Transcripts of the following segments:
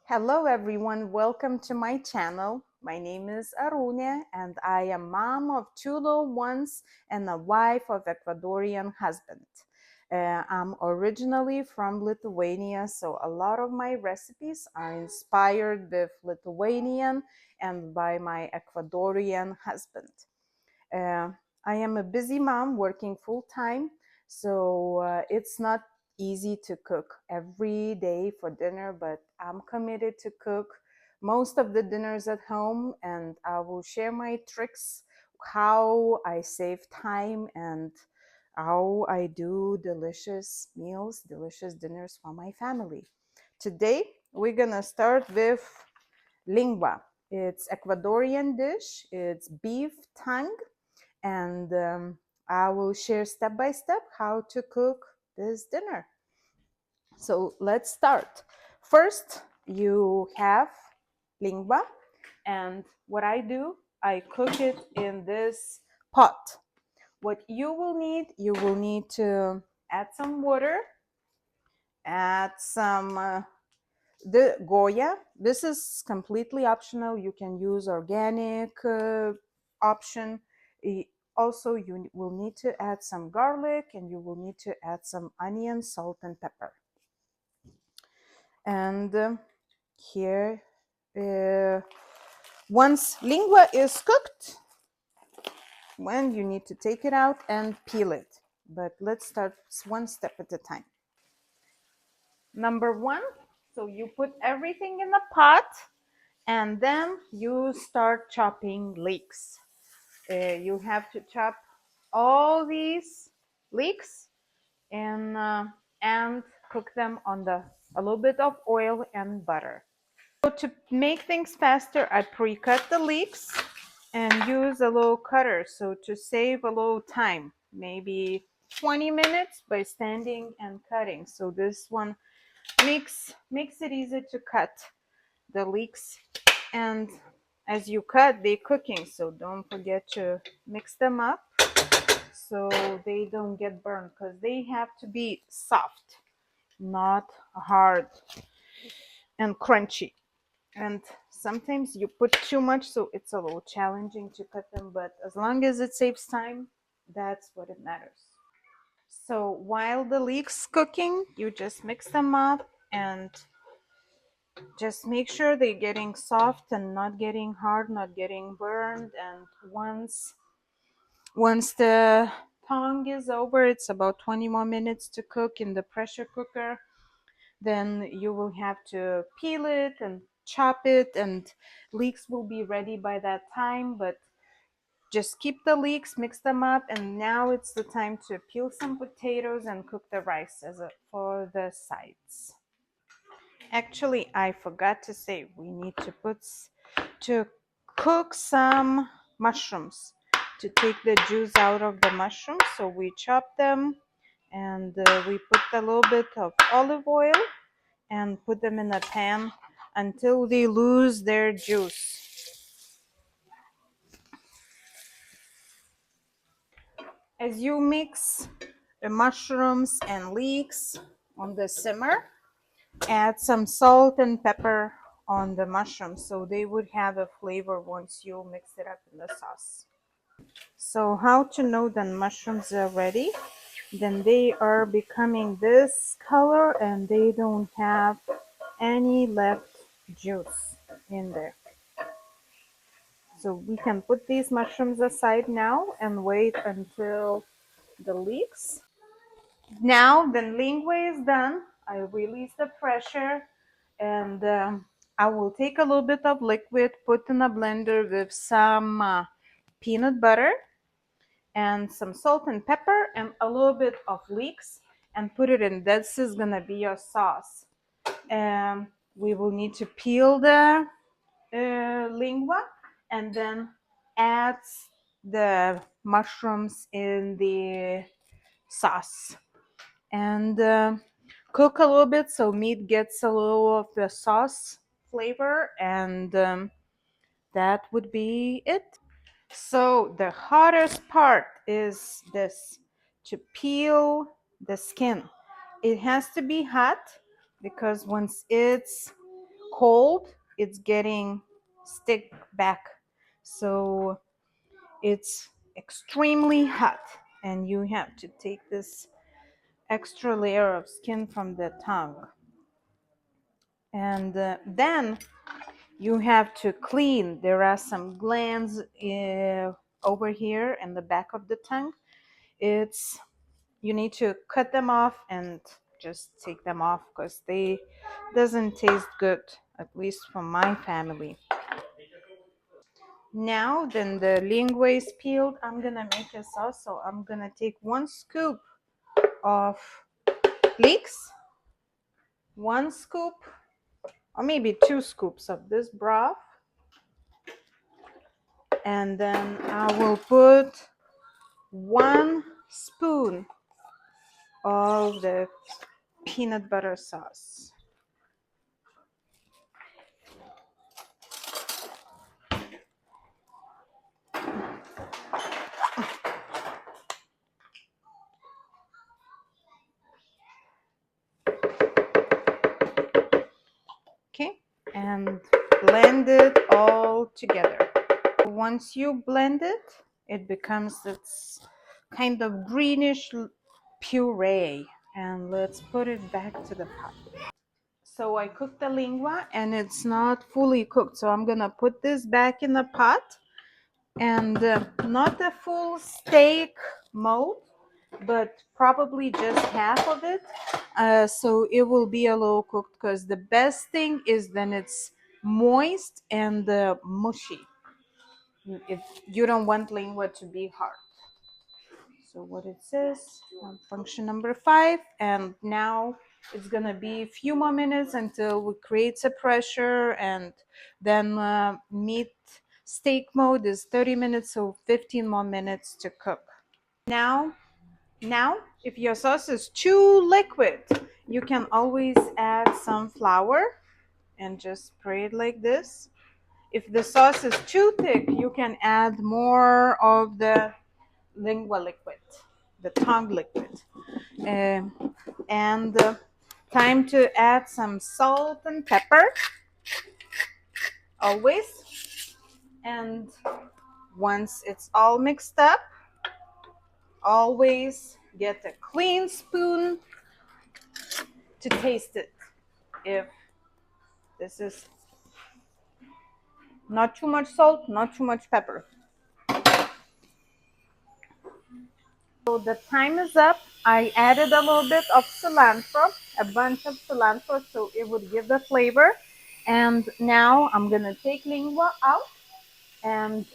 Hello everyone, welcome to my channel. My name is Aruna and I am mom of two little ones and a wife of Ecuadorian husband. I'm originally from Lithuania, so a lot of my recipes are inspired with Lithuanian and by my Ecuadorian husband. Uh, I am a busy mom working full time, so it's not easy to cook every day for dinner, but I'm committed to cook most of the dinners at home, and I will share my tricks, how I save time, and how I do delicious meals, delicious dinners for my family. Today, we're gonna start with lengua. It's Ecuadorian dish. It's beef tongue, and I will share step by step how to cook this dinner. So let's start. First, you have lingua, and what I do, I cook it in this pot. What you will need to add some water, add some the Goya. This is completely optional. You can use organic option. Also, you will need to add some garlic and you will need to add some onion, salt, and pepper. And here, once lingua is cooked, when you need to take it out and peel it. But let's start one step at a time. Number one, so you put everything in the pot and then you start chopping leeks. You have to chop all these leeks and cook them on a little bit of oil and butter. So to make things faster, I pre-cut the leeks and use a little cutter, so to save a little time, maybe 20 minutes by standing and cutting. So this one makes it easy to cut the leeks, and as you cut, they're cooking, so don't forget to mix them up so they don't get burned, because they have to be soft, not hard and crunchy. And sometimes you put too much, so it's a little challenging to cut them, but as long as it saves time, that's what it matters. So while the leeks cooking, you just mix them up and just make sure they're getting soft and not getting hard, not getting burned. And once the tongue is over, it's about 20 more minutes to cook in the pressure cooker, then you will have to peel it and chop it, and leeks will be ready by that time. But just keep the leeks, mix them up, and now it's the time to peel some potatoes and cook the rice for the sides. Actually, I forgot to say we need to cook some mushrooms to take the juice out of the mushrooms. So we chop them and we put a little bit of olive oil and put them in a pan until they lose their juice. As you mix the mushrooms and leeks on the simmer, add some salt and pepper on the mushrooms so they would have a flavor once you mix it up in the sauce. So how to know that mushrooms are ready? Then they are becoming this color and they don't have any left juice in there. So we can put these mushrooms aside now and wait until the leeks. Now the lingua is done. I release the pressure, and I will take a little bit of liquid, put in a blender with some peanut butter and some salt and pepper and a little bit of leeks, and put it in. This is gonna be your sauce. We will need to peel the lingua and then add the mushrooms in the sauce and cook a little bit so meat gets a little of the sauce flavor, and that would be it. So the hardest part is this, to peel the skin. It has to be hot because once it's cold, it's getting stick back. So it's extremely hot, and you have to take this extra layer of skin from the tongue. And then you have to clean. There are some glands over here in the back of the tongue. You need to cut them off and just take them off because they doesn't taste good, at least for my family. Now then the lingua is peeled, I'm gonna make a sauce. So I'm gonna take 1 scoop of leeks, 1 scoop or maybe 2 scoops of this broth, and then I will put 1 spoon of the peanut butter sauce. Okay, and blend it all together. Once you blend it, it becomes this kind of greenish puree, and let's put it back to the pot. So I cooked the lingua and it's not fully cooked, so I'm gonna put this back in the pot, and not the full steak mode, but probably just half of it, so it will be a little cooked, because the best thing is then it's moist and mushy. If you don't want lingua to be hard. So what it says, function number 5, and now it's gonna be a few more minutes until we create a pressure, and then meat steak mode is 30 minutes, so 15 more minutes to cook. Now if your sauce is too liquid, you can always add some flour and just spray it like this. If the sauce is too thick, you can add more of the lingua liquid, the tongue liquid. And time to add some salt and pepper, always. And once it's all mixed up, always get a clean spoon to taste it. If this is not too much salt, not too much pepper. So the time is up. I added a little bit of cilantro, a bunch of cilantro, so it would give the flavor. And now I'm gonna take lingua out and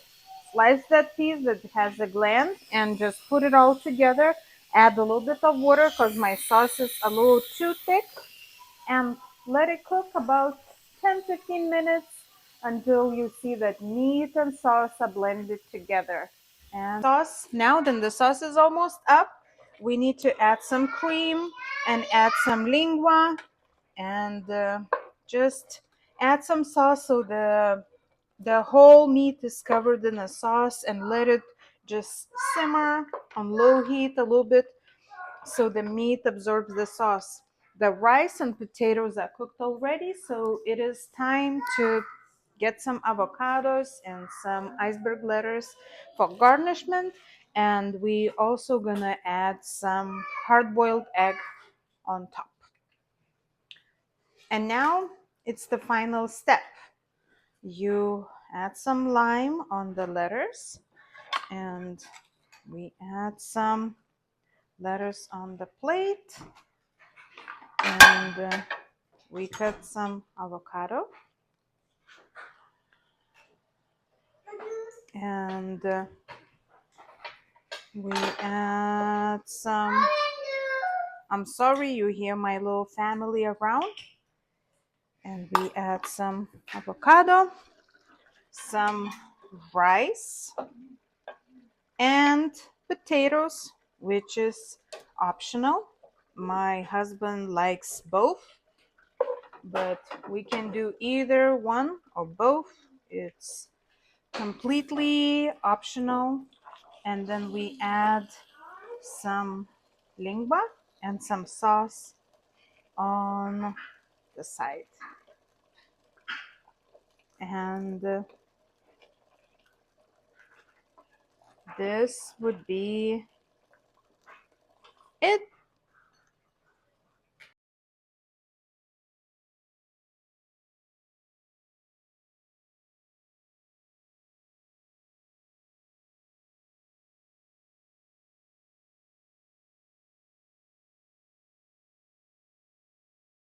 slice that piece that has a gland and just put it all together. Add a little bit of water because my sauce is a little too thick, and let it cook about 10-15 minutes until you see that meat and sauce are blended together. And now then the sauce is almost up. We need to add some cream and add some lingua, and just add some sauce so the whole meat is covered in a sauce, and let it just simmer on low heat a little bit so the meat absorbs the sauce. The rice and potatoes are cooked already, so it is time to get some avocados and some iceberg lettuce for garnishment. And we also gonna add some hard-boiled egg on top. And now it's the final step. You add some lime on the lettuce, and we add some lettuce on the plate, and we cut some avocado, and we add some, I'm sorry you hear my little family around, and we add some avocado, some rice, and potatoes, which is optional. My husband likes both, but we can do either one or both. It's completely optional. And then we add some lingua and some sauce on the side. And this would be it.